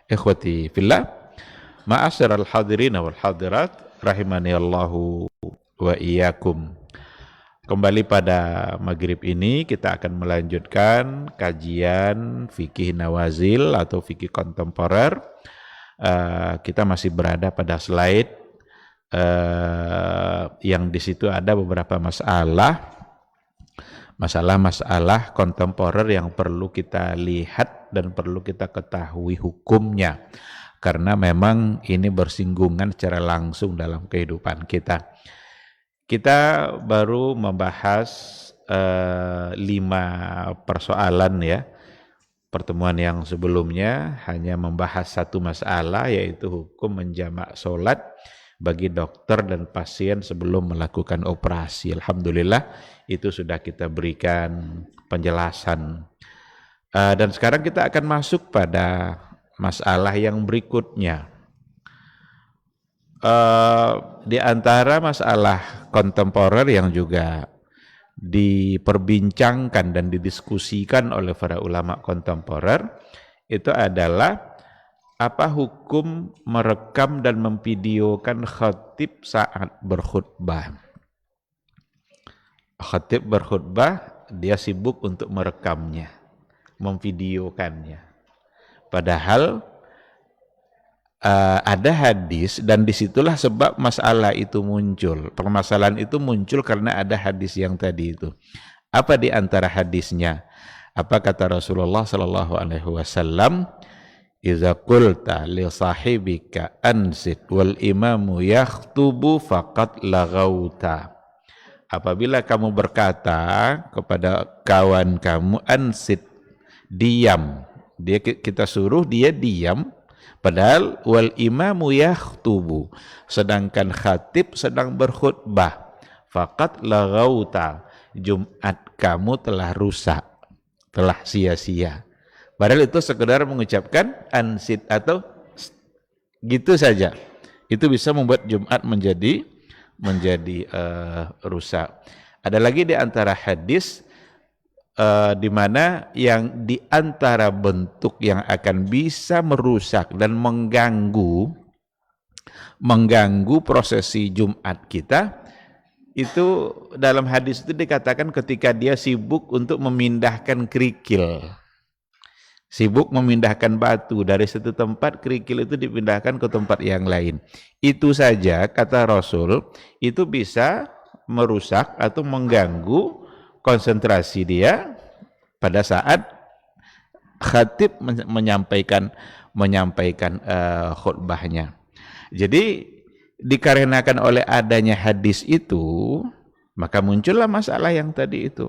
Ikhwati fillah, ma'asyiral hadirin wal hadirat, rahimani Allahu wa iyyakum. Kembali pada maghrib ini kita akan melanjutkan kajian fikih nawazil atau fikih kontemporer. Kita masih berada pada slide yang di situ ada beberapa masalah kontemporer yang perlu kita lihat dan perlu kita ketahui hukumnya, karena memang ini bersinggungan secara langsung dalam kehidupan kita. Kita baru membahas 5 persoalan ya. Pertemuan yang sebelumnya hanya membahas satu masalah, yaitu hukum menjamak sholat bagi dokter dan pasien sebelum melakukan operasi. Alhamdulillah itu sudah kita berikan penjelasan. Dan sekarang kita akan masuk pada masalah yang berikutnya. Di antara masalah kontemporer yang juga diperbincangkan dan didiskusikan oleh para ulama kontemporer itu adalah apa hukum merekam dan memvideokan khatib saat berkhutbah. Khatib berkhutbah, dia sibuk untuk merekamnya, memvideokannya. Padahal ada hadis, dan disitulah sebab masalah itu muncul. Permasalahan itu muncul karena ada hadis yang tadi itu. Apa di antara hadisnya? Apa kata Rasulullah sallallahu alaihi wasallam? Iza qulta li sahibika ansit wal imamu yakhtubu faqad laghauta. Apabila kamu berkata kepada kawan kamu ansit, diam. Kita suruh dia diam, padahal wal imamu yakhtubu, sedangkan khatib sedang berkhutbah. Faqad laghauta, Jumat kamu telah rusak, telah sia-sia. Padahal itu sekedar mengucapkan ansit atau gitu saja. Itu bisa membuat Jumat menjadi rusak. Ada lagi di antara hadis di mana yang di antara bentuk yang akan bisa merusak dan mengganggu prosesi Jumat kita, itu dalam hadis itu dikatakan ketika dia sibuk untuk memindahkan kerikil. Sibuk memindahkan batu dari satu tempat, kerikil itu dipindahkan ke tempat yang lain. Itu saja, kata Rasul, itu bisa merusak atau mengganggu konsentrasi dia pada saat khatib menyampaikan khutbahnya. Jadi dikarenakan oleh adanya hadis itu, maka muncullah masalah yang tadi itu.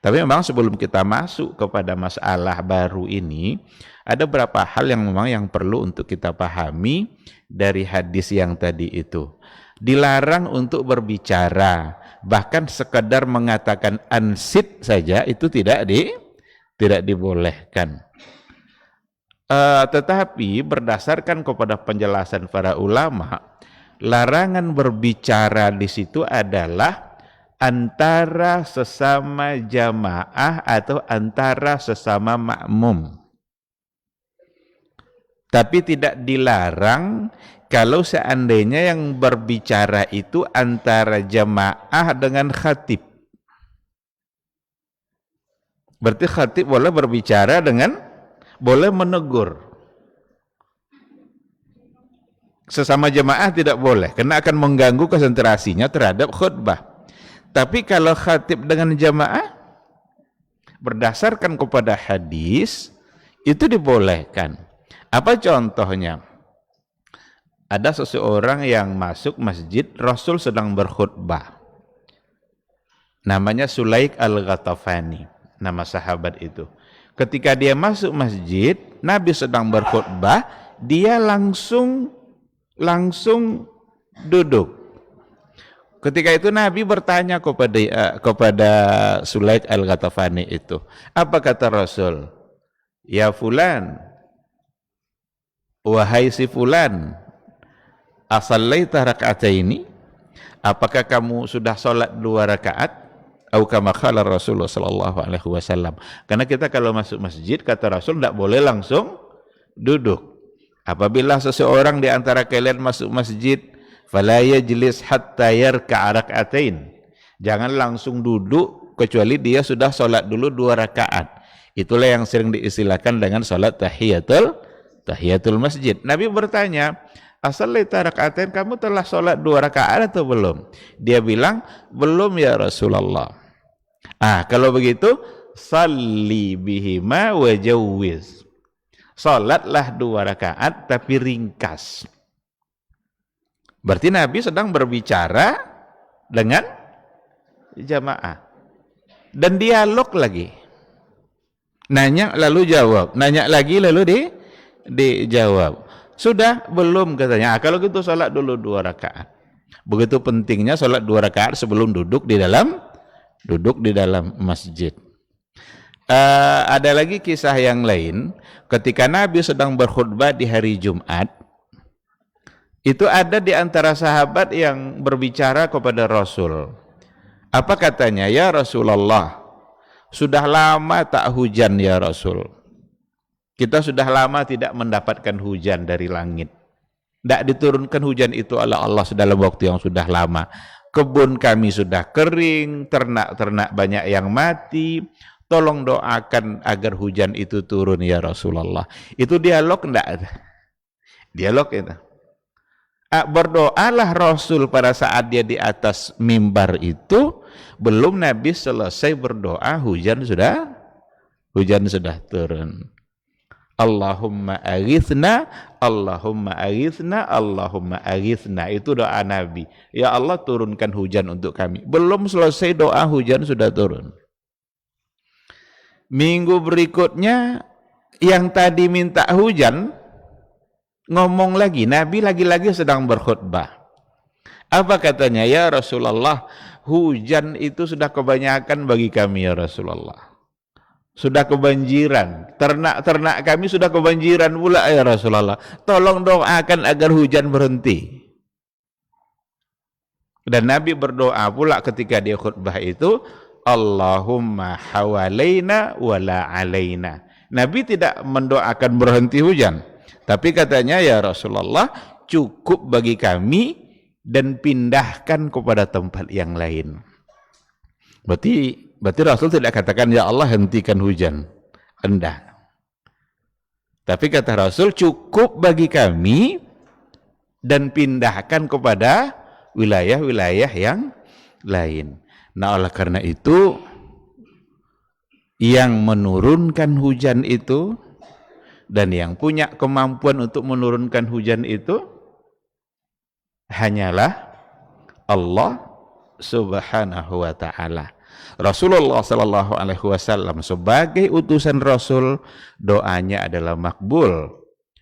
Tapi memang sebelum kita masuk kepada masalah baru ini, ada beberapa hal yang memang yang perlu untuk kita pahami dari hadis yang tadi itu. Dilarang untuk berbicara, bahkan sekedar mengatakan ansit saja itu tidak dibolehkan. Tetapi berdasarkan kepada penjelasan para ulama, larangan berbicara di situ adalah antara sesama jamaah atau antara sesama makmum. Tapi tidak dilarang kalau seandainya yang berbicara itu antara jamaah dengan khatib. Berarti khatib boleh berbicara boleh menegur. Sesama jamaah tidak boleh, karena akan mengganggu konsentrasinya terhadap khutbah. Tapi kalau khatib dengan jamaah, berdasarkan kepada hadis, itu dibolehkan. Apa contohnya? Ada seseorang yang masuk masjid, Rasul sedang berkhutbah. Namanya Sulaik al-Ghatafani, nama sahabat itu. Ketika dia masuk masjid, Nabi sedang berkhutbah, dia langsung duduk. Ketika itu Nabi bertanya kepada Sulaik al-Ghatafani itu, apa kata Rasul? Ya fulan, wahai si fulan, asallaita raka'ataini, apakah kamu sudah sholat 2 rakaat? Atau kama qala Rasulullah sallallahu alaihi wasallam. Karena kita kalau masuk masjid, kata Rasul, tidak boleh langsung duduk. Apabila seseorang di antara kalian masuk masjid, fala yajlis hatta yarka'a rak'atain. Jangan langsung duduk kecuali dia sudah sholat dulu 2 rakaat. Itulah yang sering diistilahkan dengan sholat tahiyatul masjid. Nabi bertanya, "Asallaita rak'atain, kamu telah sholat 2 rakaat atau belum?" Dia bilang, "Belum ya Rasulullah." Kalau begitu, salli bihima wa jawwiz. Salatlah 2 rakaat tapi ringkas. Berarti Nabi sedang berbicara dengan jamaah. Dan dialog lagi. Nanya lalu jawab, nanya lagi lalu dijawab. Sudah belum katanya. Kalau gitu salat dulu 2 rakaat. Begitu pentingnya salat 2 rakaat sebelum duduk di dalam masjid. Ada lagi kisah yang lain, ketika Nabi sedang berkhutbah di hari Jumat, itu ada di antara sahabat yang berbicara kepada Rasul. Apa katanya? Ya Rasulullah, sudah lama tak hujan ya Rasul. Kita sudah lama tidak mendapatkan hujan dari langit. Tidak diturunkan hujan itu oleh Allah dalam waktu yang sudah lama. Kebun kami sudah kering, ternak-ternak banyak yang mati. Tolong doakan agar hujan itu turun ya Rasulullah. Itu dialog enggak? Dialog itu. Berdoalah Rasul pada saat dia di atas mimbar itu, belum Nabi selesai berdoa hujan sudah turun. Allahumma aghithna, Allahumma aghithna, Allahumma aghithna. Itu doa Nabi. Ya Allah, turunkan hujan untuk kami. Belum selesai doa hujan sudah turun. Minggu berikutnya yang tadi minta hujan ngomong lagi, Nabi lagi-lagi sedang berkhutbah. Apa katanya? Ya Rasulullah, hujan itu sudah kebanyakan bagi kami ya Rasulullah. Sudah kebanjiran, ternak-ternak kami sudah kebanjiran pula ya Rasulullah. Tolong doakan agar hujan berhenti. Dan Nabi berdoa pula ketika dia khutbah itu, Allahumma hawalaina wala alaina. Nabi tidak mendoakan berhenti hujan, tapi katanya ya Rasulullah, cukup bagi kami dan pindahkan kepada tempat yang lain. Berarti Rasul tidak katakan ya Allah hentikan hujan. Enggak. Tapi kata Rasul, cukup bagi kami dan pindahkan kepada wilayah-wilayah yang lain. Nah, oleh karena itu yang menurunkan hujan itu dan yang punya kemampuan untuk menurunkan hujan itu hanyalah Allah Subhanahu wa taala. Rasulullah sallallahu alaihi wasallam sebagai utusan Rasul, doanya adalah makbul.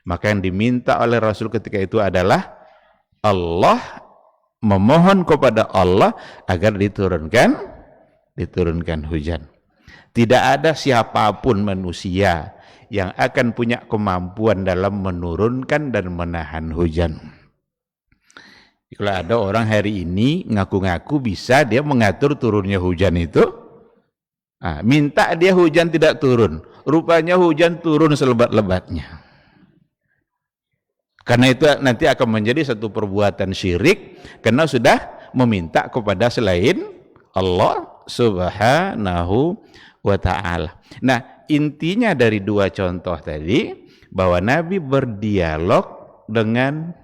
Maka yang diminta oleh Rasul ketika itu adalah Allah, memohon kepada Allah agar diturunkan hujan. Tidak ada siapapun manusia yang akan punya kemampuan dalam menurunkan dan menahan hujan. Kalau ada orang hari ini ngaku-ngaku bisa dia mengatur turunnya hujan itu, minta dia hujan tidak turun, rupanya hujan turun selebat-lebatnya. Karena itu nanti akan menjadi satu perbuatan syirik karena sudah meminta kepada selain Allah Subhanahu wa ta'ala. Nah, intinya dari 2 contoh tadi bahwa Nabi berdialog dengan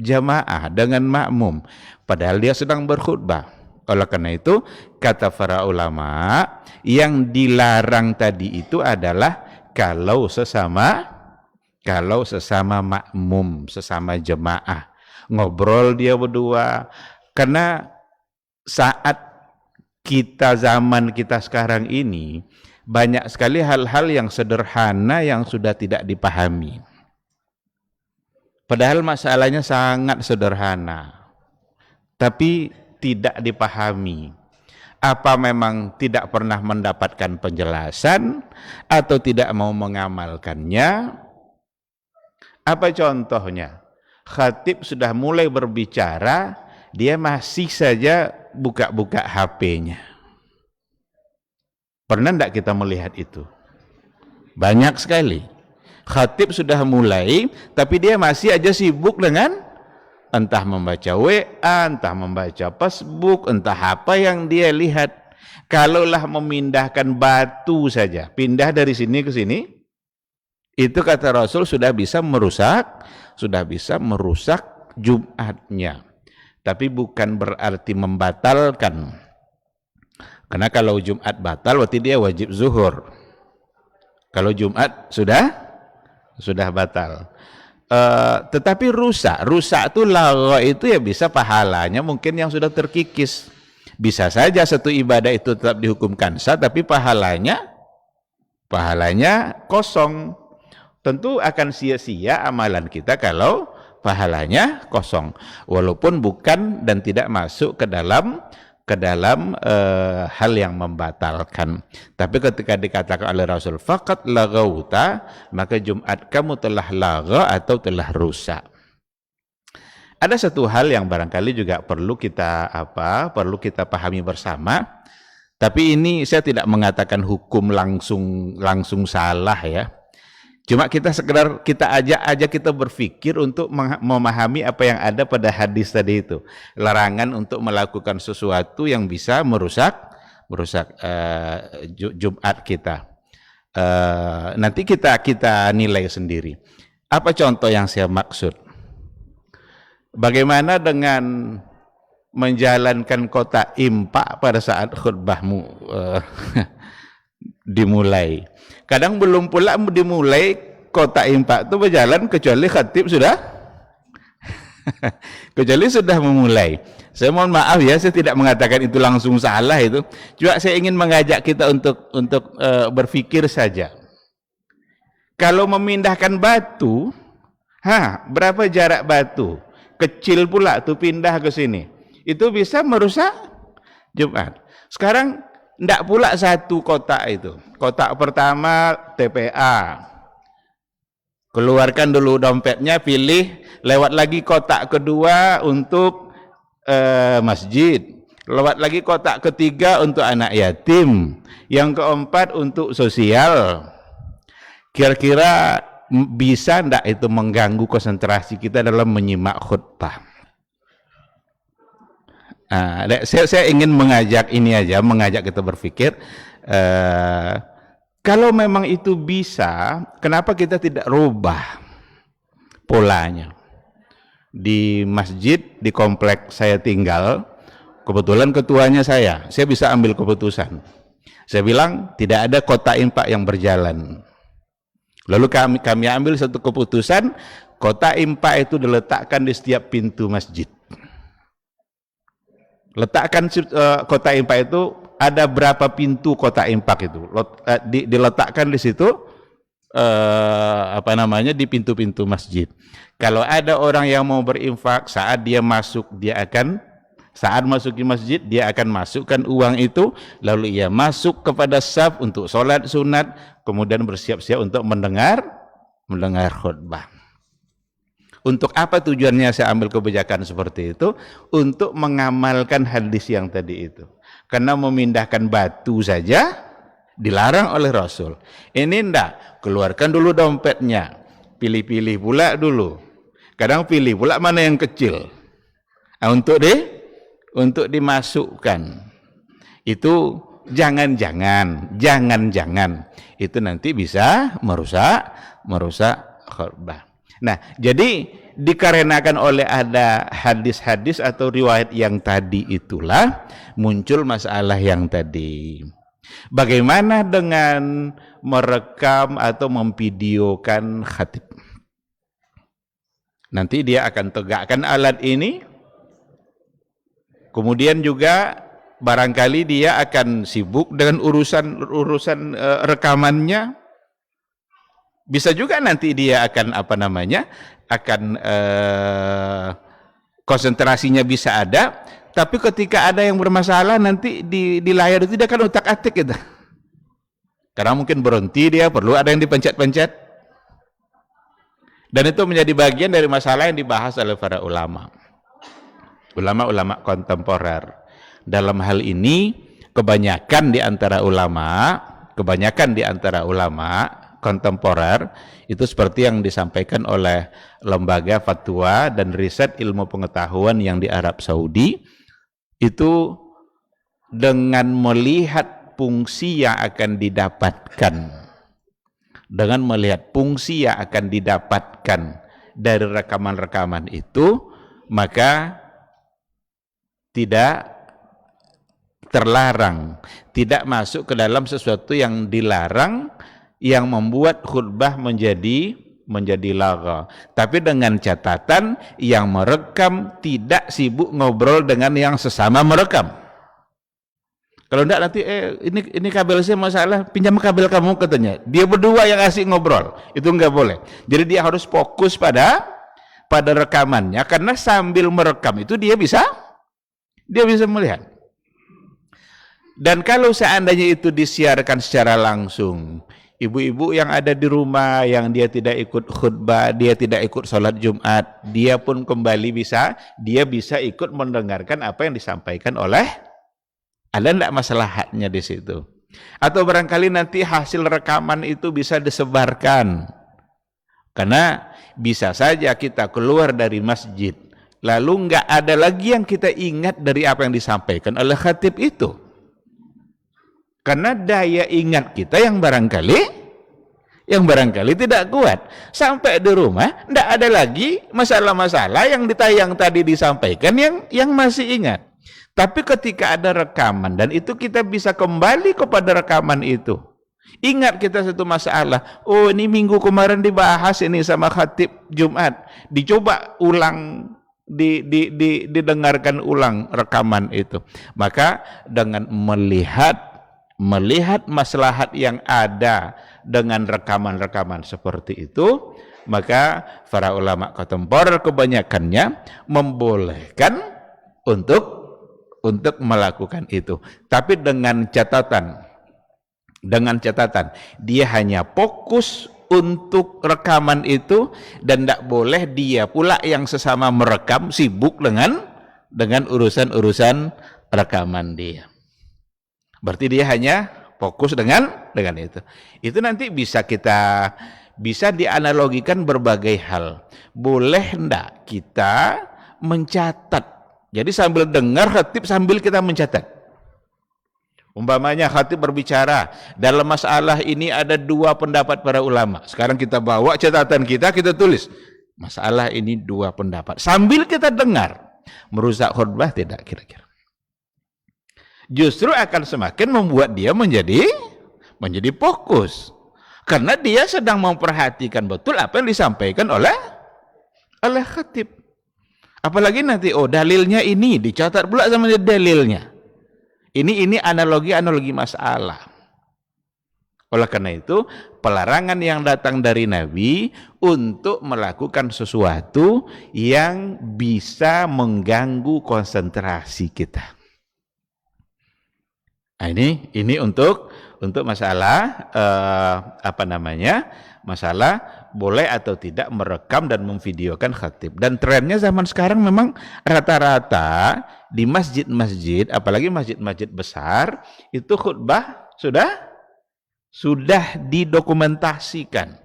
jamaah, dengan makmum, padahal dia sedang berkhutbah. Oleh karena itu, kata para ulama, yang dilarang tadi itu adalah kalau sesama makmum, sesama jemaah, ngobrol dia berdua. Karena saat zaman kita sekarang ini, banyak sekali hal-hal yang sederhana yang sudah tidak dipahami. Padahal masalahnya sangat sederhana, tapi tidak dipahami. Apa memang tidak pernah mendapatkan penjelasan atau tidak mau mengamalkannya? Apa contohnya? Khatib sudah mulai berbicara, dia masih saja buka-buka HP-nya. Pernah tidak kita melihat itu? Banyak sekali. Khatib sudah mulai, tapi dia masih aja sibuk dengan entah membaca WA, entah membaca Facebook, entah apa yang dia lihat. Kalaulah memindahkan batu saja, pindah dari sini ke sini, itu kata Rasul sudah bisa merusak Jumatnya. Tapi bukan berarti membatalkan. Karena kalau Jumat batal berarti dia wajib zuhur. Kalau Jumat sudah batal. Tetapi rusak itu lagha itu ya bisa pahalanya mungkin yang sudah terkikis. Bisa saja satu ibadah itu tetap dihukumkan sah, tapi pahalanya kosong. Tentu akan sia-sia amalan kita kalau pahalanya kosong, walaupun bukan dan tidak masuk ke dalam hal yang membatalkan. Tapi ketika dikatakan oleh Rasul faqat laghauta, maka Jumat kamu telah lagha atau telah rusak. Ada satu hal yang barangkali juga perlu kita pahami bersama. Tapi ini saya tidak mengatakan hukum langsung salah ya. Cuma kita sekedar kita berpikir untuk memahami apa yang ada pada hadis tadi itu. Larangan untuk melakukan sesuatu yang bisa merusak Jumat kita. Nanti kita nilai sendiri. Apa contoh yang saya maksud? Bagaimana dengan menjalankan kotak impak pada saat khutbahmu dimulai? Kadang belum pula dimulai kotak impak itu berjalan kecuali khatib sudah memulai. Saya mohon maaf ya, saya tidak mengatakan itu langsung salah itu. Cuma saya ingin mengajak kita untuk berpikir saja. Kalau memindahkan batu, berapa jarak batu? Kecil pula tuh pindah ke sini. Itu bisa merusak Jumat. Sekarang tidak pula satu kotak itu. Kotak pertama TPA. Keluarkan dulu dompetnya, pilih. Lewat lagi kotak kedua untuk masjid. Lewat lagi kotak ketiga untuk anak yatim. Yang keempat untuk sosial. Kira-kira bisa enggak itu mengganggu konsentrasi kita dalam menyimak khutbah? Saya ingin mengajak kita berpikir, kalau memang itu bisa, kenapa kita tidak rubah polanya? Di masjid, di komplek saya tinggal, kebetulan ketuanya saya bisa ambil keputusan. Saya bilang tidak ada kotak impak yang berjalan. Lalu kami ambil satu keputusan, kotak impak itu diletakkan di setiap pintu masjid. Letakkan kotak impak itu, ada berapa pintu kotak impak itu, diletakkan di situ, di pintu-pintu masjid. Kalau ada orang yang mau berinfak, saat masuk di masjid, dia akan masukkan uang itu, lalu ia masuk kepada saf untuk sholat sunat, kemudian bersiap-siap untuk mendengar khutbah. Untuk apa tujuannya saya ambil kebijakan seperti itu? Untuk mengamalkan hadis yang tadi itu. Karena memindahkan batu saja dilarang oleh Rasul. Ini enggak, keluarkan dulu dompetnya, pilih-pilih pula dulu. Kadang pilih pula mana yang kecil. Untuk dimasukkan. Itu jangan-jangan itu nanti bisa merusak khutbah. Nah, jadi dikarenakan oleh ada hadis-hadis atau riwayat yang tadi itulah muncul masalah yang tadi. Bagaimana dengan merekam atau memvideokan khatib? Nanti dia akan tegakkan alat ini, kemudian juga barangkali dia akan sibuk dengan urusan rekamannya. Bisa juga nanti dia akan konsentrasinya bisa ada, tapi ketika ada yang bermasalah nanti di layar itu dia akan utak-atik gitu. Karena mungkin berhenti, dia perlu ada yang dipencet-pencet. Dan itu menjadi bagian dari masalah yang dibahas oleh para ulama kontemporer. Dalam hal ini kebanyakan di antara ulama kontemporer itu seperti yang disampaikan oleh lembaga fatwa dan riset ilmu pengetahuan yang di Arab Saudi, itu dengan melihat fungsi yang akan didapatkan, dengan melihat fungsi yang akan didapatkan dari rekaman-rekaman itu, maka tidak terlarang, tidak masuk ke dalam sesuatu yang dilarang yang membuat khutbah menjadi lagha. Tapi dengan catatan yang merekam tidak sibuk ngobrol dengan yang sesama merekam. Kalau enggak nanti ini kabel saya masalah, pinjam kabel kamu katanya. Dia berdua yang asik ngobrol. Itu enggak boleh. Jadi dia harus fokus pada rekamannya, karena sambil merekam itu dia bisa melihat. Dan kalau seandainya itu disiarkan secara langsung, ibu-ibu yang ada di rumah yang dia tidak ikut khutbah, dia tidak ikut sholat Jumat, dia pun kembali bisa ikut mendengarkan apa yang disampaikan oleh, ada enggak masalahnya di situ. Atau barangkali nanti hasil rekaman itu bisa disebarkan. Karena bisa saja kita keluar dari masjid, lalu enggak ada lagi yang kita ingat dari apa yang disampaikan oleh khatib itu. Karena daya ingat kita yang barangkali tidak kuat. Sampai di rumah tidak ada lagi masalah-masalah yang ditayang tadi disampaikan yang masih ingat. Tapi ketika ada rekaman dan itu kita bisa kembali kepada rekaman itu. Ingat kita satu masalah, oh ini minggu kemarin dibahas ini sama khatib Jumat. Dicoba ulang, didengarkan ulang rekaman itu. Maka dengan melihat maslahat yang ada dengan rekaman-rekaman seperti itu, maka para ulama kontemporer kebanyakannya membolehkan untuk melakukan itu. Tapi dengan catatan dia hanya fokus untuk rekaman itu, dan tidak boleh dia pula yang sesama merekam sibuk dengan urusan-urusan rekaman dia. Berarti dia hanya fokus dengan itu. Itu nanti bisa dianalogikan berbagai hal. Boleh enggak kita mencatat? Jadi sambil dengar khatib sambil kita mencatat. Umpamanya khatib berbicara, dalam masalah ini ada dua pendapat para ulama. Sekarang kita bawa catatan kita tulis. Masalah ini dua pendapat. Sambil kita dengar. Merusak khutbah tidak kira-kira? Justru akan semakin membuat dia menjadi fokus. Karena dia sedang memperhatikan betul apa yang disampaikan oleh khatib. Apalagi nanti dalilnya ini dicatat pula sama dalilnya. Ini analogi masalah. Oleh karena itu, pelarangan yang datang dari Nabi untuk melakukan sesuatu yang bisa mengganggu konsentrasi kita. Nah, ini untuk masalah masalah boleh atau tidak merekam dan memvideokan khatib. Dan trennya zaman sekarang memang rata-rata di masjid-masjid, apalagi masjid-masjid besar, itu khutbah sudah didokumentasikan.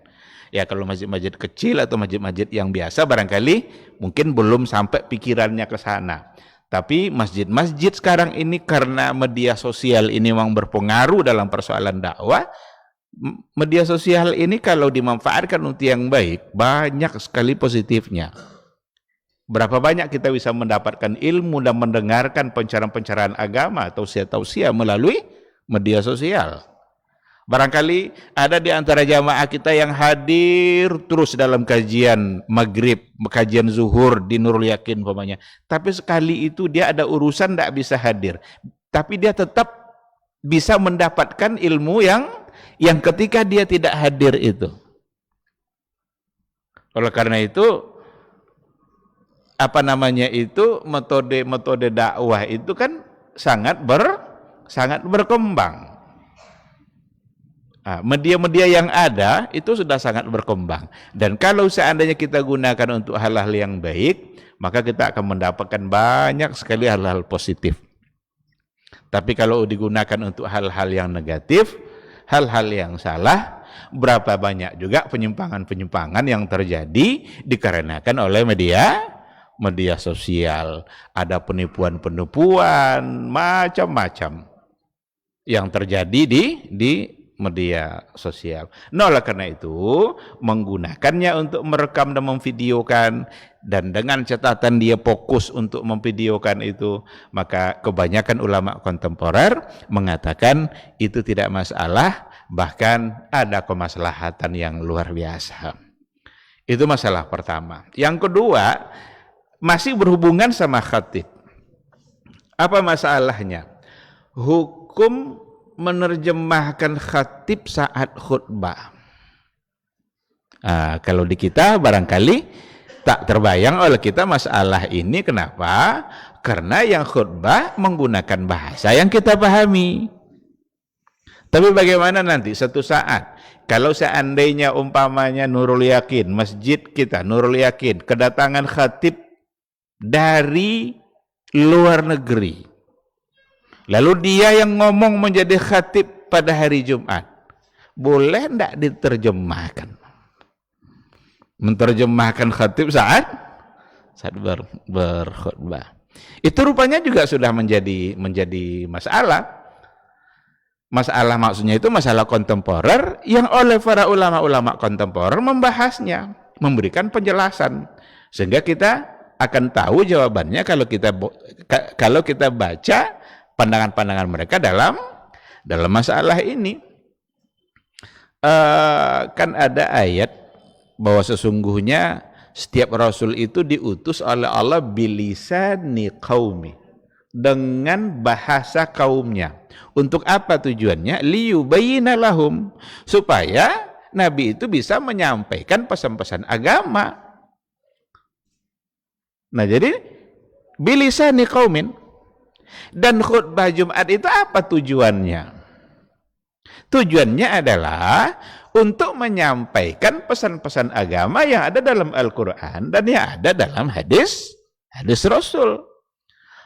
Ya kalau masjid-masjid kecil atau masjid-masjid yang biasa barangkali mungkin belum sampai pikirannya ke sana. Tapi masjid-masjid sekarang ini karena media sosial ini memang berpengaruh dalam persoalan dakwah. Media sosial ini kalau dimanfaatkan untuk yang baik, banyak sekali positifnya. Berapa banyak kita bisa mendapatkan ilmu dan mendengarkan pencerahan-pencerahan agama atau tausiah melalui media sosial. Barangkali ada di antara jamaah kita yang hadir terus dalam kajian maghrib, kajian zuhur di Nurul Yakin umpamanya. Tapi sekali itu dia ada urusan tidak bisa hadir. Tapi dia tetap bisa mendapatkan ilmu yang ketika dia tidak hadir itu. Oleh karena itu, metode dakwah itu kan sangat berkembang. Media-media yang ada itu sudah sangat berkembang. Dan kalau seandainya kita gunakan untuk hal-hal yang baik, maka kita akan mendapatkan banyak sekali hal-hal positif. Tapi kalau digunakan untuk hal-hal yang negatif, hal-hal yang salah, berapa banyak juga penyimpangan-penyimpangan yang terjadi dikarenakan oleh media sosial. Ada penipuan-penipuan macam-macam yang terjadi di media sosial. Nah, oleh karena itu menggunakannya untuk merekam dan memvideokan, dan dengan catatan dia fokus untuk memvideokan itu, maka kebanyakan ulama kontemporer mengatakan itu tidak masalah, bahkan ada kemaslahatan yang luar biasa. Itu masalah pertama. Yang kedua, masih berhubungan sama khatib. Apa masalahnya? Hukum menerjemahkan khatib saat khutbah. Kalau di kita barangkali tak terbayang oleh kita masalah ini. Kenapa? Karena yang khutbah menggunakan bahasa yang kita pahami. Tapi bagaimana nanti satu saat kalau seandainya umpamanya Nurul Yakin, masjid kita Nurul Yakin, kedatangan khatib dari luar negeri, lalu dia yang ngomong menjadi khatib pada hari Jumat, boleh tidak diterjemahkan? Menterjemahkan khatib saat berkhutbah. Itu rupanya juga sudah menjadi masalah. Masalah maksudnya itu masalah kontemporer yang oleh para ulama-ulama kontemporer membahasnya, memberikan penjelasan, sehingga kita akan tahu jawabannya kalau kita baca pandangan-pandangan mereka dalam masalah ini. Kan ada ayat bahwa sesungguhnya setiap rasul itu diutus oleh Allah bilisani qaumi, dengan bahasa kaumnya. Untuk apa tujuannya? Liyubayyina lahum, supaya nabi itu bisa menyampaikan pesan-pesan agama. Nah, jadi bilisani qaumin. Dan khutbah Jumat itu apa tujuannya? Tujuannya adalah untuk menyampaikan pesan-pesan agama yang ada dalam Al-Quran dan yang ada dalam hadis Rasul.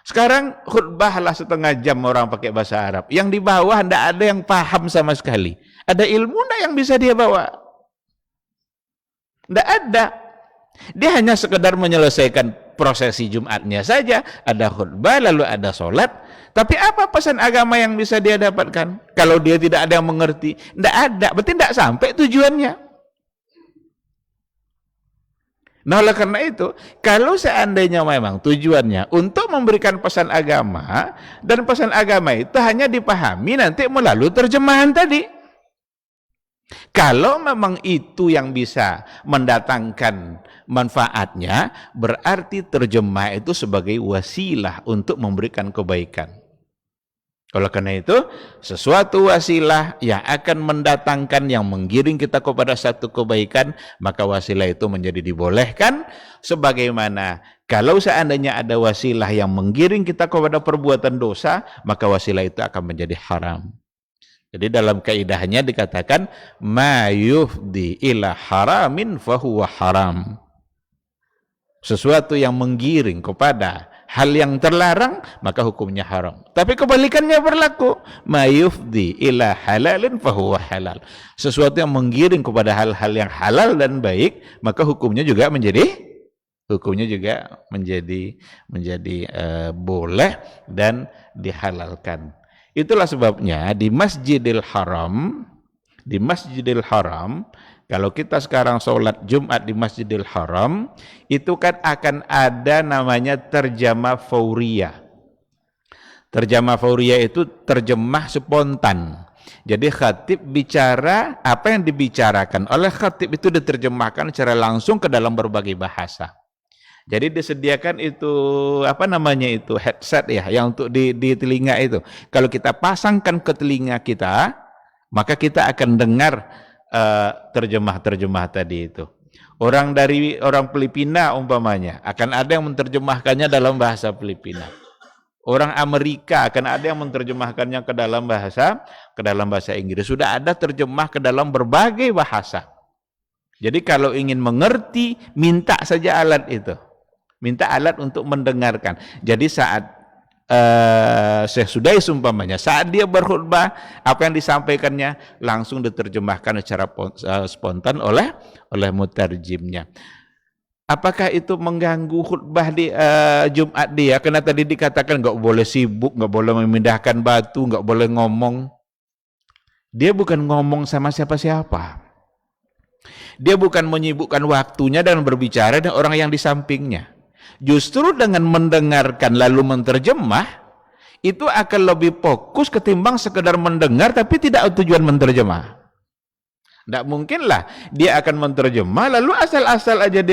Sekarang khutbahlah setengah jam orang pakai bahasa Arab, yang di bawah tidak ada yang paham sama sekali. Ada ilmu tidak yang bisa dia bawa? Tidak ada. Dia hanya sekedar menyelesaikan prosesi Jumatnya saja, ada khutbah lalu ada sholat, tapi apa pesan agama yang bisa dia dapatkan kalau dia tidak ada yang mengerti? Tidak ada, berarti tidak sampai tujuannya. Nah, oleh karena itu, kalau seandainya memang tujuannya untuk memberikan pesan agama, dan pesan agama itu hanya dipahami nanti melalui terjemahan tadi, kalau memang itu yang bisa mendatangkan manfaatnya, berarti terjemah itu sebagai wasilah untuk memberikan kebaikan. Oleh karena itu, sesuatu wasilah yang akan mendatangkan, yang menggiring kita kepada satu kebaikan, maka wasilah itu menjadi dibolehkan. Sebagaimana kalau seandainya ada wasilah yang menggiring kita kepada perbuatan dosa, maka wasilah itu akan menjadi haram. Jadi dalam kaidahnya dikatakan ma yufdi ila haramin fahuwa haram. Sesuatu yang menggiring kepada hal yang terlarang, maka hukumnya haram. Tapi kebalikannya berlaku, ma yufdi ila halalin fahuwa halal. Sesuatu yang menggiring kepada hal-hal yang halal dan baik, maka hukumnya juga menjadi boleh dan dihalalkan. Itulah sebabnya di Masjidil Haram, kalau kita sekarang sholat Jumat di Masjidil Haram, itu kan akan ada namanya terjemah fauriyah. Terjemah fauriyah itu terjemah spontan. Jadi khatib bicara, apa yang dibicarakan oleh khatib itu diterjemahkan secara langsung ke dalam berbagai bahasa. Jadi disediakan itu headset ya, yang untuk di telinga itu. Kalau kita pasangkan ke telinga kita, maka kita akan dengar terjemah tadi itu. Orang Filipina umpamanya akan ada yang menerjemahkannya dalam bahasa Filipina. Orang Amerika akan ada yang menerjemahkannya ke dalam bahasa Inggris. Sudah ada terjemah ke dalam berbagai bahasa. Jadi kalau ingin mengerti, minta saja alat itu. Minta alat untuk mendengarkan. Jadi saat Syekh Sudais umpamanya, saat dia berkhutbah, apa yang disampaikannya langsung diterjemahkan secara spontan oleh mutarjimnya. Apakah itu mengganggu khutbah di Jumat dia? Karena tadi dikatakan nggak boleh sibuk, nggak boleh memindahkan batu, nggak boleh ngomong. Dia bukan ngomong sama siapa-siapa. Dia bukan menyibukkan waktunya dan berbicara dengan orang yang di sampingnya. Justru dengan mendengarkan lalu menterjemah, itu akan lebih fokus ketimbang sekedar mendengar tapi tidak tujuan menterjemah. Tidak mungkinlah dia akan menterjemah lalu asal-asal aja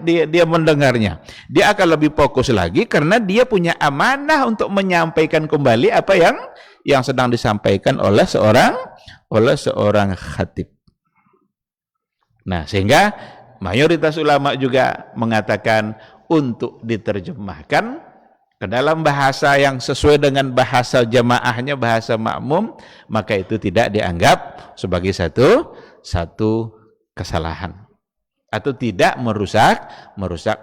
dia mendengarnya. Dia akan lebih fokus lagi karena dia punya amanah untuk menyampaikan kembali apa yang sedang disampaikan oleh seorang khatib. Nah, sehingga mayoritas ulama juga mengatakan untuk diterjemahkan ke dalam bahasa yang sesuai dengan bahasa jamaahnya, bahasa makmum, maka itu tidak dianggap sebagai satu kesalahan atau tidak merusak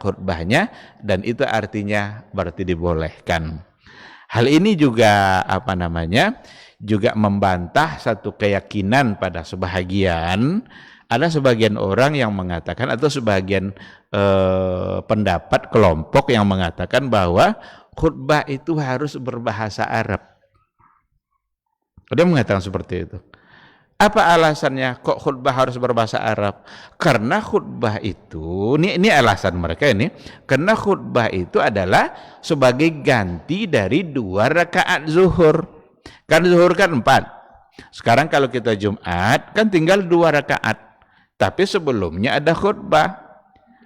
khutbahnya, dan itu artinya berarti dibolehkan. Hal ini juga juga membantah satu keyakinan pada sebahagian. Ada sebagian orang yang mengatakan atau sebagian pendapat kelompok yang mengatakan bahwa khutbah itu harus berbahasa Arab. Dia mengatakan seperti itu. Apa alasannya kok khutbah harus berbahasa Arab? Karena khutbah itu, ini alasan mereka ini, karena khutbah itu adalah sebagai ganti dari 2 rakaat zuhur. Kan zuhur kan 4. Sekarang kalau kita Jumat kan tinggal 2 rakaat. Tapi sebelumnya ada khutbah.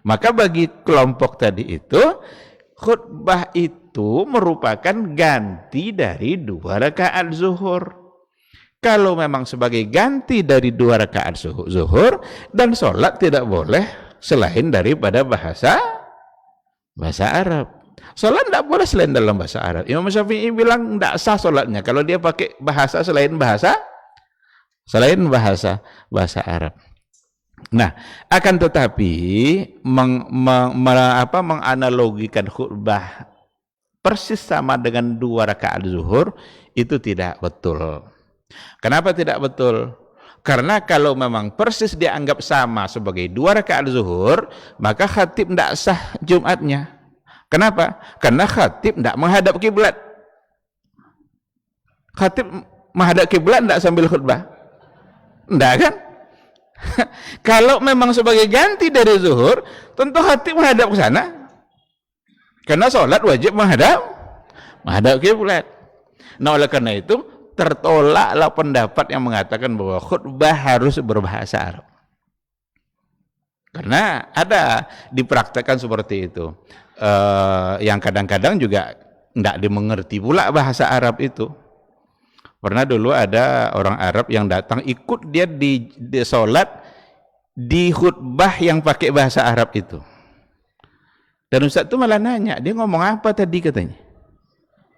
Maka bagi kelompok tadi itu, khutbah itu merupakan ganti dari 2 rakaat zuhur. Kalau memang sebagai ganti dari 2 rakaat zuhur, dan sholat tidak boleh selain daripada bahasa Arab. Sholat tidak boleh selain dalam bahasa Arab. Imam Syafi'i bilang tidak sah sholatnya kalau dia pakai bahasa selain bahasa Arab. Nah, akan tetapi menganalogikan khutbah persis sama dengan 2 rakaat zuhur itu tidak betul. Kenapa tidak betul? Karena kalau memang persis dianggap sama sebagai 2 rakaat zuhur, maka khatib tidak sah Jumatnya. Kenapa? Karena khatib tidak menghadap kiblat. Khatib menghadap kiblat tidak sambil khutbah? Tidak kan? Kalau memang sebagai ganti dari zuhur, tentu khatib menghadap ke sana. Karena sholat wajib menghadap kiblat. Nah, oleh karena itu tertolaklah pendapat yang mengatakan bahwa khutbah harus berbahasa Arab. Karena ada dipraktekkan seperti itu. Yang kadang-kadang juga tidak dimengerti pula bahasa Arab itu. Pernah dulu ada orang Arab yang datang ikut dia di sholat di khutbah yang pakai bahasa Arab itu. Dan Ustaz itu malah nanya, dia ngomong apa tadi katanya.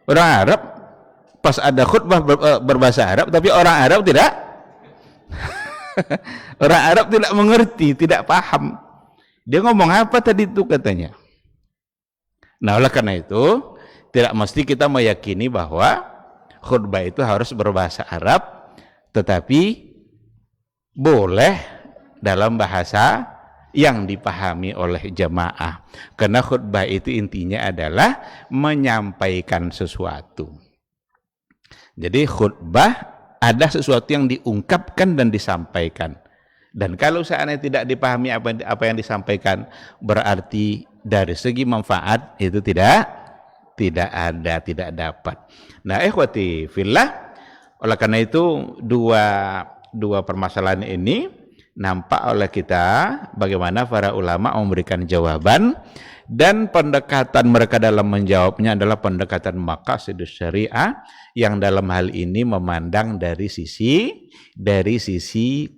Orang Arab pas ada khutbah berbahasa Arab, tapi orang Arab tidak orang Arab tidak mengerti, tidak paham. Dia ngomong apa tadi itu katanya. Nah, oleh karena itu tidak mesti kita meyakini bahwa khutbah itu harus berbahasa Arab, tetapi boleh dalam bahasa yang dipahami oleh jamaah. Karena khutbah itu intinya adalah menyampaikan sesuatu. Jadi khutbah ada sesuatu yang diungkapkan dan disampaikan. Dan kalau seandainya tidak dipahami apa yang disampaikan, berarti dari segi manfaat itu tidak ada, tidak dapat. Nah, ikhwati fillah, oleh karena itu dua permasalahan ini nampak oleh kita bagaimana para ulama memberikan jawaban, dan pendekatan mereka dalam menjawabnya adalah pendekatan maqasidus syariah yang dalam hal ini memandang dari sisi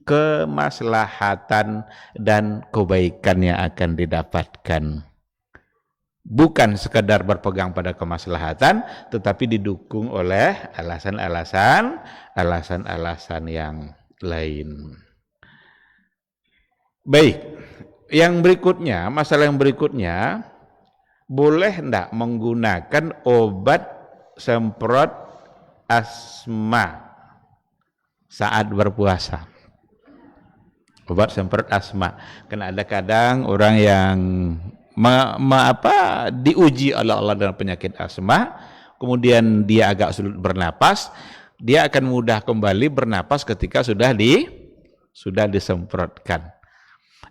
kemaslahatan dan kebaikan yang akan didapatkan. Bukan sekadar berpegang pada kemaslahatan, tetapi didukung oleh alasan-alasan yang lain. Baik, masalah yang berikutnya, boleh enggak menggunakan obat semprot asma saat berpuasa. Obat semprot asma. Karena ada kadang orang yang diuji oleh Allah dengan penyakit asma, kemudian dia agak sulit bernapas, dia akan mudah kembali bernapas ketika sudah disemprotkan.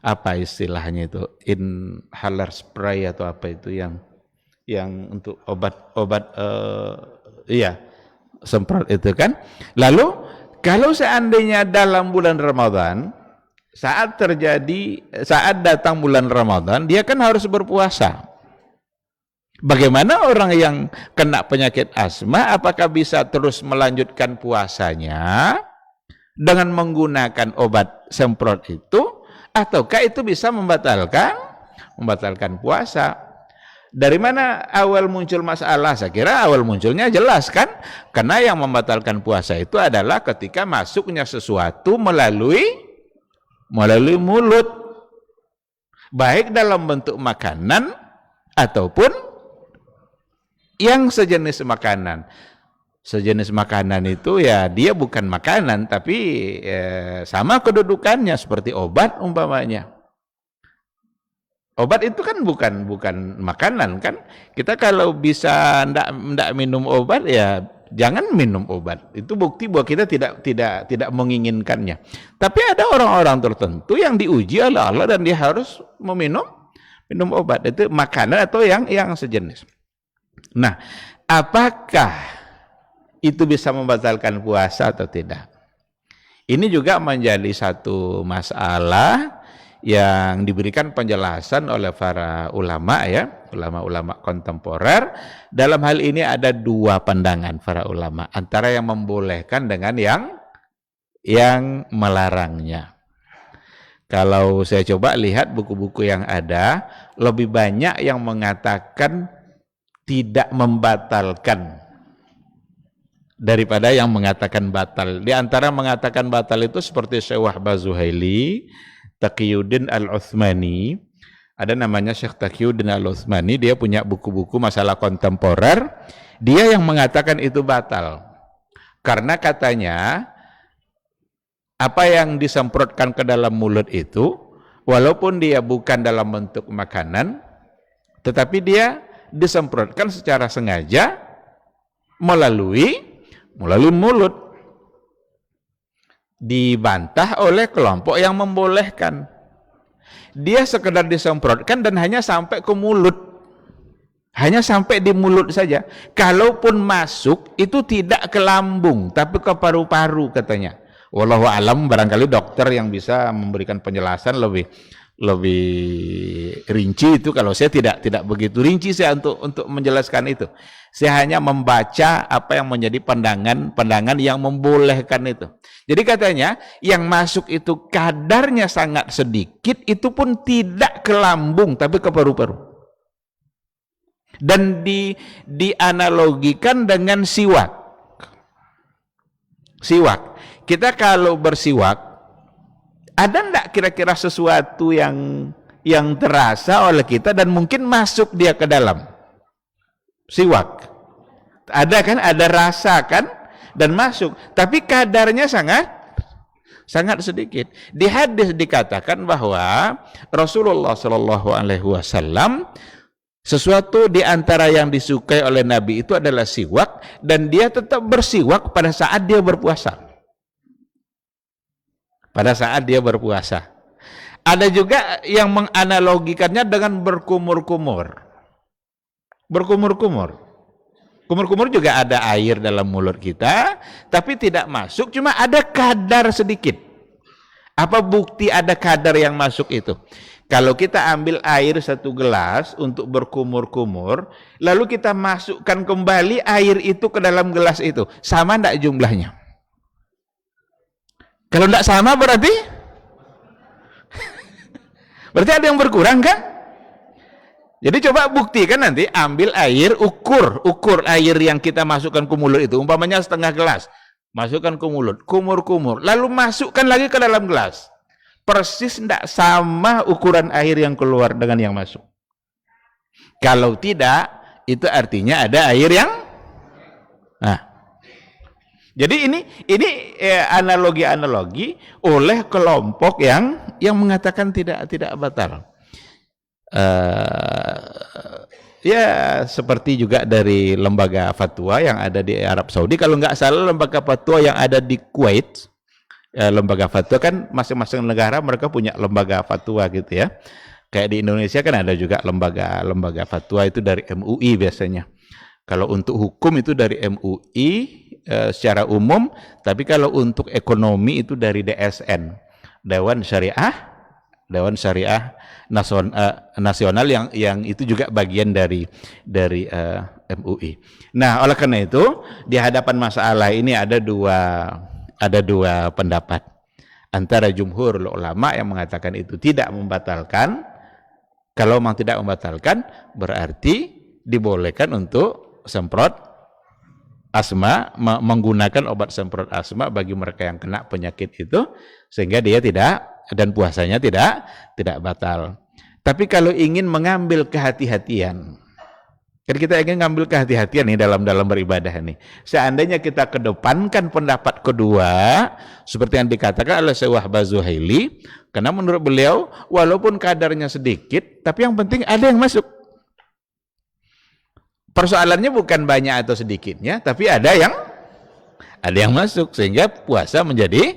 Apa istilahnya itu? Inhaler spray atau apa itu yang untuk obat semprot itu kan. Lalu kalau seandainya dalam bulan Ramadan, saat datang bulan Ramadan, dia kan harus berpuasa. Bagaimana orang yang kena penyakit asma, apakah bisa terus melanjutkan puasanya dengan menggunakan obat semprot itu, ataukah itu bisa membatalkan puasa? Dari mana awal muncul masalah? Saya kira awal munculnya jelas kan, karena yang membatalkan puasa itu adalah ketika masuknya sesuatu melalui mulut, baik dalam bentuk makanan ataupun yang sejenis makanan. Sejenis makanan itu ya dia bukan makanan, tapi sama kedudukannya seperti obat umpamanya. Obat itu kan bukan makanan kan. Kita kalau bisa ndak minum obat ya jangan minum obat. Itu bukti bahwa kita tidak menginginkannya. Tapi ada orang-orang tertentu yang diuji oleh Allah dan dia harus minum obat. Itu makanan atau yang sejenis. Nah, apakah itu bisa membatalkan puasa atau tidak? Ini juga menjadi satu masalah yang diberikan penjelasan oleh para ulama ya, ulama-ulama kontemporer. Dalam hal ini ada dua pandangan para ulama, antara yang membolehkan dengan yang melarangnya. Kalau saya coba lihat buku-buku yang ada, lebih banyak yang mengatakan tidak membatalkan daripada yang mengatakan batal. Di antara mengatakan batal itu seperti Syekh Wahbah Zuhaili, Taqiyuddin Al-Utsmani, ada namanya Syekh Taqiyuddin Al-Utsmani, dia punya buku-buku masalah kontemporer, dia yang mengatakan itu batal. Karena katanya, apa yang disemprotkan ke dalam mulut itu, walaupun dia bukan dalam bentuk makanan, tetapi dia disemprotkan secara sengaja melalui mulut. Dibantah oleh kelompok yang membolehkan. Dia sekedar disemprotkan dan hanya sampai ke mulut. Hanya sampai di mulut saja. Kalaupun masuk itu tidak ke lambung tapi ke paru-paru katanya. Wallahu alam, barangkali dokter yang bisa memberikan penjelasan lebih rinci itu. Kalau saya tidak begitu rinci saya untuk menjelaskan itu. Saya hanya membaca apa yang menjadi pandangan yang membolehkan itu. Jadi katanya yang masuk itu kadarnya sangat sedikit, itu pun tidak ke lambung tapi ke paru-paru. Dan dianalogikan dengan siwak. Kita kalau bersiwak, ada enggak kira-kira sesuatu yang terasa oleh kita dan mungkin masuk dia ke dalam siwak? Ada kan, ada rasa kan, dan masuk, tapi kadarnya sangat sedikit. Di hadis dikatakan bahwa Rasulullah Shallallahu Alaihi Wasallam, sesuatu di antara yang disukai oleh Nabi itu adalah siwak, dan dia tetap bersiwak pada saat dia berpuasa. Ada juga yang menganalogikannya dengan berkumur-kumur. Kumur-kumur juga ada air dalam mulut kita, tapi tidak masuk, cuma ada kadar sedikit. Apa bukti ada kadar yang masuk itu? Kalau kita ambil air 1 gelas untuk berkumur-kumur, lalu kita masukkan kembali air itu ke dalam gelas itu, sama enggak jumlahnya? Kalau enggak sama berarti ada yang berkurang kan? Jadi coba buktikan nanti, ambil air, ukur air yang kita masukkan ke mulut itu, umpamanya 1/2 gelas, masukkan ke mulut, kumur-kumur, lalu masukkan lagi ke dalam gelas. Persis tidak sama ukuran air yang keluar dengan yang masuk. Kalau tidak, itu artinya ada air Nah, jadi ini analogi-analogi oleh kelompok yang mengatakan tidak batal. Ya seperti juga dari lembaga fatwa yang ada di Arab Saudi. Kalau nggak salah lembaga fatwa yang ada di Kuwait, lembaga fatwa kan masing-masing negara mereka punya lembaga fatwa gitu ya. Kayak di Indonesia kan ada juga lembaga fatwa itu dari MUI biasanya. Kalau untuk hukum itu dari MUI secara umum, tapi kalau untuk ekonomi itu dari DSN, Dewan Syariah Nasional yang itu juga bagian dari MUI. Nah, oleh karena itu di hadapan masalah ini ada dua pendapat antara jumhur ulama yang mengatakan itu tidak membatalkan. Kalau memang tidak membatalkan, berarti dibolehkan untuk semprot asma, menggunakan obat semprot asma bagi mereka yang kena penyakit itu, sehingga dia tidak, dan puasanya tidak batal. Tapi kalau ingin mengambil kehati-hatian, kan kita ingin mengambil kehati-hatian nih dalam beribadah ini. Seandainya kita kedepankan pendapat kedua, seperti yang dikatakan oleh Syekh Wahbah Zuhaili, karena menurut beliau, walaupun kadarnya sedikit, tapi yang penting ada yang masuk. Persoalannya bukan banyak atau sedikitnya, tapi ada yang masuk, sehingga puasa menjadi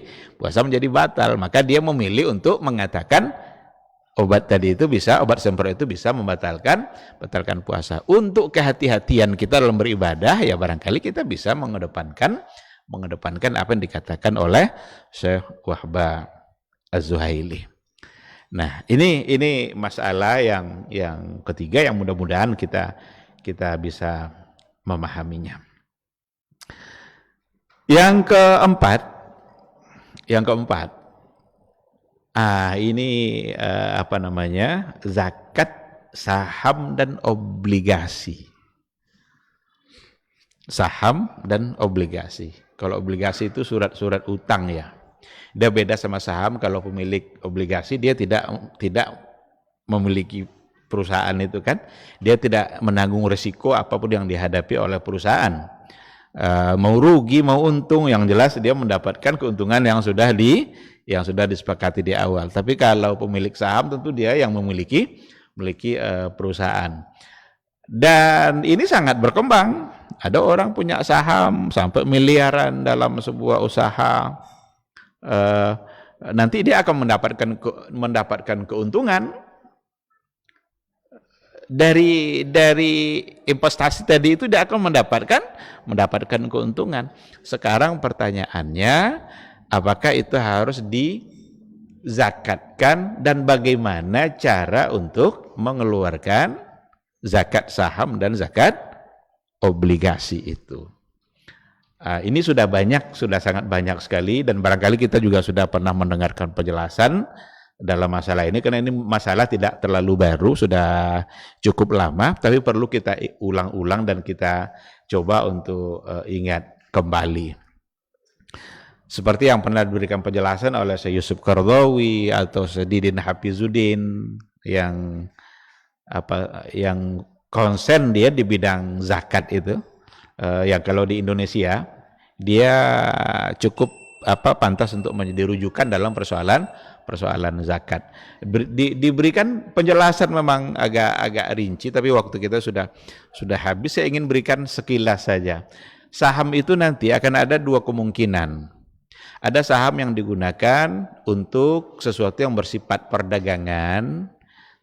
batal. Maka dia memilih untuk mengatakan obat semprot itu bisa membatalkan puasa. Untuk kehati-hatian kita dalam beribadah, ya barangkali kita bisa mengedepankan apa yang dikatakan oleh Syekh Wahbah Az-Zuhaili. Nah, ini masalah yang ketiga yang mudah-mudahan kita bisa memahaminya. Yang keempat, ini zakat saham dan obligasi. Saham dan obligasi. Kalau obligasi itu surat-surat utang ya. Dia beda sama saham. Kalau pemilik obligasi dia tidak memiliki perusahaan itu kan, dia tidak menanggung risiko apapun yang dihadapi oleh perusahaan. Mau rugi mau untung, yang jelas dia mendapatkan keuntungan yang sudah disepakati di awal. Tapi kalau pemilik saham tentu dia yang memiliki perusahaan. Dan ini sangat berkembang. Ada orang punya saham sampai miliaran dalam sebuah usaha. Nanti dia akan mendapatkan keuntungan dari investasi tadi itu, dia akan mendapatkan keuntungan. Sekarang pertanyaannya, apakah itu harus dizakatkan dan bagaimana cara untuk mengeluarkan zakat saham dan zakat obligasi itu? Ini sudah sangat banyak sekali, dan barangkali kita juga sudah pernah mendengarkan penjelasan dalam masalah ini, karena ini masalah tidak terlalu baru, sudah cukup lama, tapi perlu kita ulang-ulang dan kita coba untuk ingat kembali. Seperti yang pernah diberikan penjelasan oleh Syekh Yusuf Qaradawi atau Didin Hafizuddin yang konsen dia di bidang zakat itu, yang kalau di Indonesia dia cukup pantas untuk menjadi rujukan dalam persoalan zakat. Diberikan penjelasan memang agak rinci, tapi waktu kita sudah habis. Saya ingin berikan sekilas saja. Saham itu nanti akan ada dua kemungkinan. Ada saham yang digunakan untuk sesuatu yang bersifat perdagangan,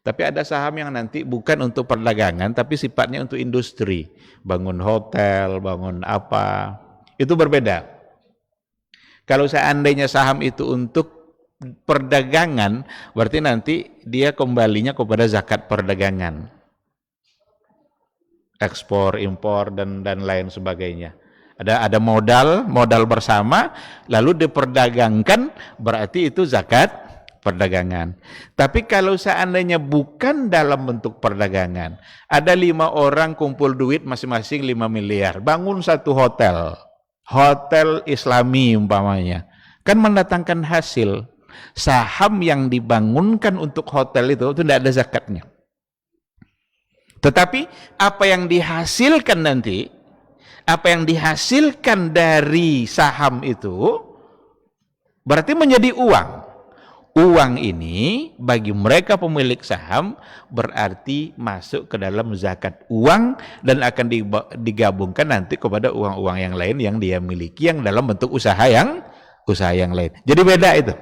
tapi ada saham yang nanti bukan untuk perdagangan, tapi sifatnya untuk industri, bangun hotel, bangun apa, itu berbeda. Kalau seandainya saham itu untuk perdagangan, berarti nanti dia kembalinya kepada zakat perdagangan, ekspor, impor dan lain sebagainya. Ada modal bersama lalu diperdagangkan, berarti itu zakat perdagangan. Tapi kalau seandainya bukan dalam bentuk perdagangan, ada 5 orang kumpul duit masing-masing 5 miliar, bangun satu hotel Islami umpamanya, kan mendatangkan hasil. Saham yang dibangunkan untuk hotel itu tidak ada zakatnya. Tetapi apa yang dihasilkan nanti Apa yang dihasilkan dari saham itu berarti menjadi uang. Uang ini bagi mereka pemilik saham berarti masuk ke dalam zakat uang dan akan digabungkan nanti kepada uang-uang yang lain yang dia miliki yang dalam bentuk usaha yang lain. Jadi beda itu.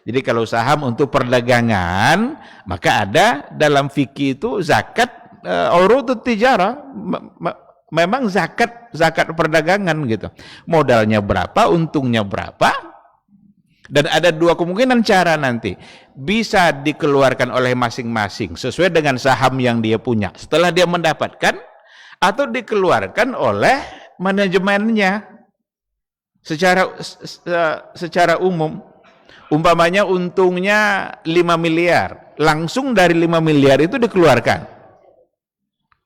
Jadi kalau saham untuk perdagangan, maka ada dalam fikih itu zakat urudut tijarah, memang zakat perdagangan gitu. Modalnya berapa, untungnya berapa. Dan ada dua kemungkinan cara nanti. Bisa dikeluarkan oleh masing-masing sesuai dengan saham yang dia punya setelah dia mendapatkan, atau dikeluarkan oleh manajemennya secara umum. Umpamanya untungnya 5 miliar, langsung dari 5 miliar itu dikeluarkan.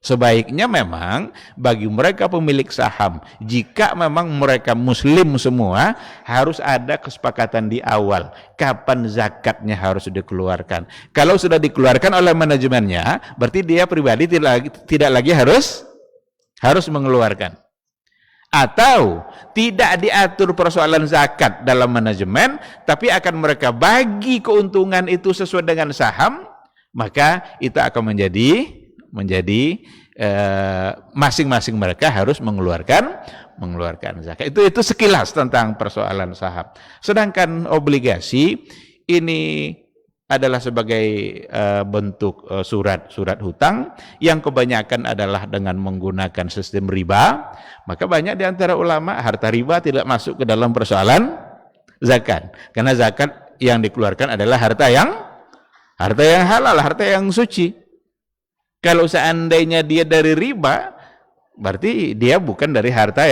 Sebaiknya memang bagi mereka pemilik saham, jika memang mereka muslim semua, harus ada kesepakatan di awal kapan zakatnya harus dikeluarkan. Kalau sudah dikeluarkan oleh manajemennya, berarti dia pribadi tidak lagi harus mengeluarkan. Atau tidak diatur persoalan zakat dalam manajemen, tapi akan mereka bagi keuntungan itu sesuai dengan saham, maka itu akan menjadi masing-masing mereka harus mengeluarkan zakat. Itu sekilas tentang persoalan saham. Sedangkan obligasi ini adalah sebagai bentuk surat hutang yang kebanyakan adalah dengan menggunakan sistem riba. Maka banyak di antara ulama harta riba tidak masuk ke dalam persoalan zakat, karena zakat yang dikeluarkan adalah harta yang halal, harta yang suci. Kalau seandainya dia dari riba, berarti dia bukan dari harta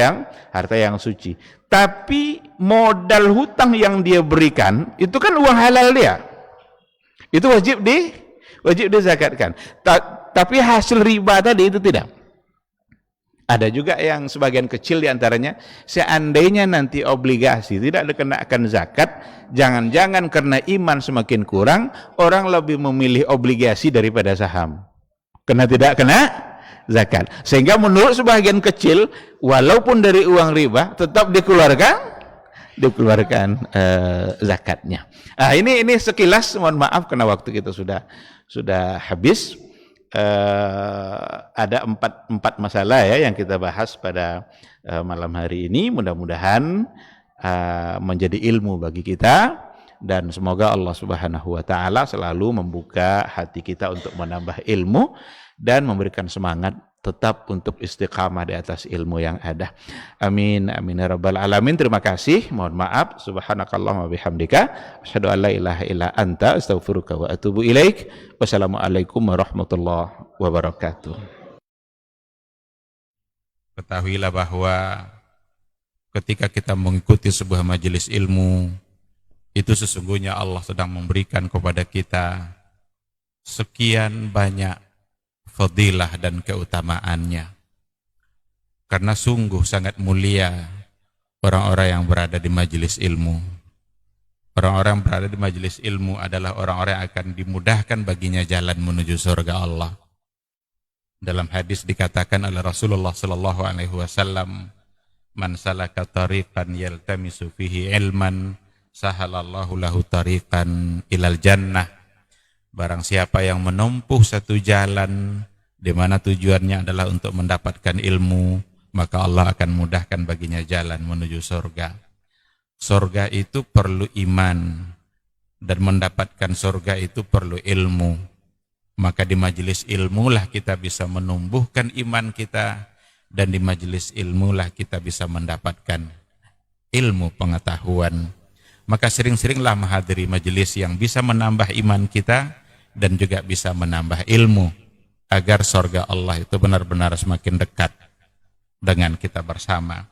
yang suci. Tapi modal hutang yang dia berikan itu kan uang halal dia. Itu wajib dizakatkan. Tapi hasil riba tadi itu tidak. Ada juga yang sebagian kecil diantaranya, seandainya nanti obligasi tidak dikenakan zakat, jangan-jangan karena iman semakin kurang, orang lebih memilih obligasi daripada saham. Karena tidak kena zakat. Sehingga menurut sebagian kecil, walaupun dari uang riba, tetap dikeluarkan zakatnya. Ini sekilas, mohon maaf karena waktu kita sudah habis. Ada empat masalah ya yang kita bahas pada malam hari ini. Mudah-mudahan menjadi ilmu bagi kita, dan semoga Allah Subhanahu wa taala selalu membuka hati kita untuk menambah ilmu dan memberikan semangat tetap untuk istiqamah di atas ilmu yang ada. Amin amin ya rabbal alamin. Terima kasih. Mohon maaf. Subhanakallahumma bihamdika asyhadu an la ilaha illa anta astaghfiruka wa atubu ilaik. Wassalamualaikum warahmatullahi wabarakatuh. Ketahuilah bahwa ketika kita mengikuti sebuah majelis ilmu, itu sesungguhnya Allah sedang memberikan kepada kita sekian banyak fadilah dan keutamaannya. Karena sungguh sangat mulia orang-orang yang berada di majelis ilmu. Orang-orang yang berada di majelis ilmu adalah orang-orang yang akan dimudahkan baginya jalan menuju surga Allah. Dalam hadis dikatakan oleh Rasulullah sallallahu alaihi wasallam, "Man salaka tariqan yaltamisu fihi ilman, sahalallahu lahu tariqan ilal jannah." Barang siapa yang menempuh satu jalan di mana tujuannya adalah untuk mendapatkan ilmu, maka Allah akan mudahkan baginya jalan menuju surga. Surga itu perlu iman, dan mendapatkan surga itu perlu ilmu. Maka di majelis ilmu lah kita bisa menumbuhkan iman kita, dan di majelis ilmu lah kita bisa mendapatkan ilmu pengetahuan. Maka sering-seringlah menghadiri majelis yang bisa menambah iman kita dan juga bisa menambah ilmu, agar surga Allah itu benar-benar semakin dekat dengan kita bersama.